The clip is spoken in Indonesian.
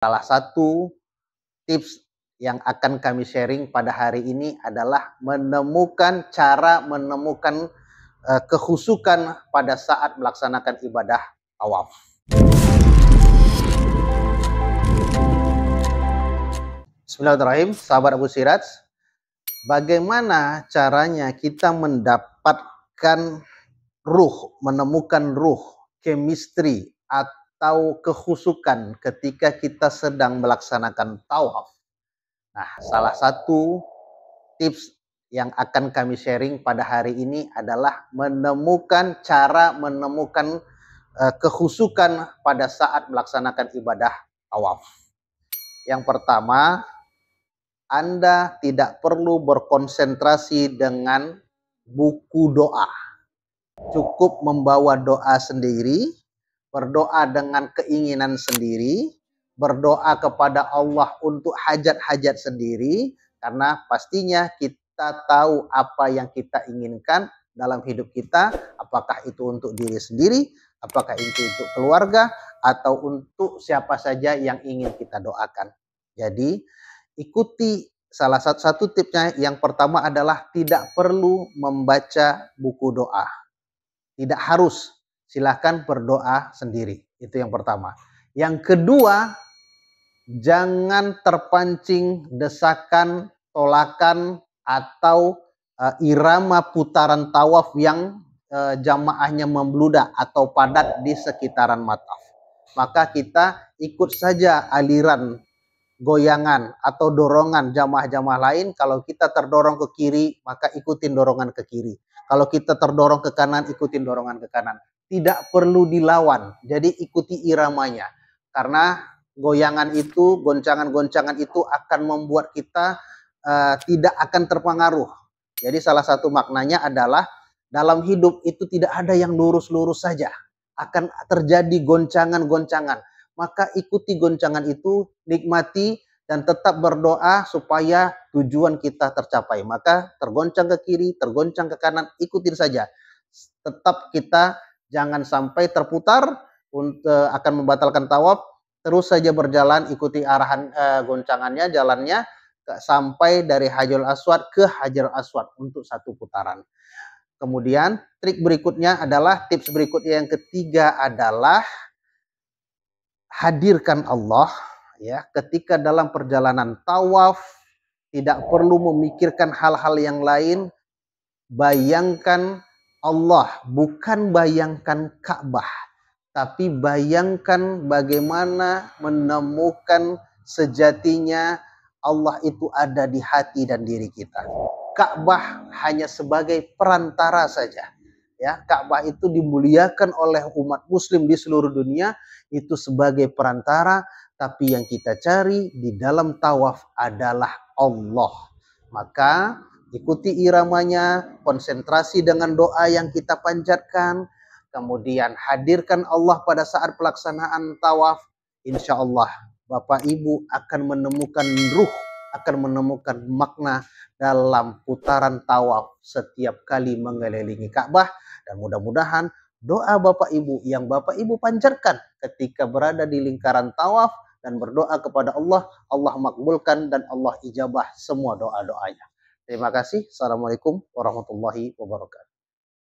Salah satu tips yang akan kami sharing pada hari ini adalah cara menemukan kekhusyukan pada saat melaksanakan ibadah tawaf. Bismillahirrahmanirrahim, sahabat Abu Siraj. Bagaimana caranya kita mendapatkan menemukan chemistry atau kekhusyukan ketika kita sedang melaksanakan tawaf? Nah, salah satu tips yang akan kami sharing pada hari ini adalah cara menemukan kekhusyukan pada saat melaksanakan ibadah tawaf. Yang pertama, Anda tidak perlu berkonsentrasi dengan buku doa. Cukup membawa doa sendiri, berdoa dengan keinginan sendiri, berdoa kepada Allah untuk hajat-hajat sendiri, karena pastinya kita tahu apa yang kita inginkan dalam hidup kita, apakah itu untuk diri sendiri, apakah itu untuk keluarga, atau untuk siapa saja yang ingin kita doakan. Jadi, ikuti salah satu tipsnya. Yang pertama adalah tidak perlu membaca buku doa. Tidak harus, silahkan berdoa sendiri. Itu yang pertama. Yang kedua, jangan terpancing desakan, tolakan, atau irama putaran tawaf yang jamaahnya membludak atau padat di sekitaran mataf. Maka kita ikut saja aliran goyangan atau dorongan jamaah-jamaah lain. Kalau kita terdorong ke kiri, maka ikutin dorongan ke kiri. Kalau kita terdorong ke kanan, ikutin dorongan ke kanan. Tidak perlu dilawan, jadi ikuti iramanya. Karena goyangan itu, goncangan-goncangan itu akan membuat kita tidak akan terpengaruh. Jadi salah satu maknanya adalah dalam hidup itu tidak ada yang lurus-lurus saja. Akan terjadi goncangan-goncangan. Maka ikuti goncangan itu, nikmati, dan tetap berdoa supaya tujuan kita tercapai. Maka tergoncang ke kiri, tergoncang ke kanan, ikutin saja. Tetap kita jangan sampai terputar akan membatalkan tawaf. Terus saja berjalan, ikuti arahan goncangannya, jalannya, sampai dari Hajarul Aswad ke Hajarul Aswad untuk satu putaran. Kemudian tips berikutnya yang ketiga adalah hadirkan Allah ya ketika dalam perjalanan tawaf. Tidak perlu memikirkan hal-hal yang lain, bayangkan Allah, bukan bayangkan Ka'bah, tapi bayangkan bagaimana menemukan sejatinya Allah itu ada di hati dan diri kita. Ka'bah hanya sebagai perantara saja. Ya, Ka'bah itu dimuliakan oleh umat muslim di seluruh dunia, itu sebagai perantara, tapi yang kita cari di dalam tawaf adalah Allah. Maka ikuti iramanya, konsentrasi dengan doa yang kita panjatkan, kemudian hadirkan Allah pada saat pelaksanaan tawaf. Insya Allah Bapak Ibu akan menemukan akan menemukan makna dalam putaran tawaf setiap kali mengelilingi Ka'bah. Dan mudah-mudahan doa Bapak Ibu yang Bapak Ibu panjatkan ketika berada di lingkaran tawaf dan berdoa kepada Allah, Allah makbulkan dan Allah ijabah semua doa-doanya. Terima kasih. Assalamualaikum warahmatullahi wabarakatuh.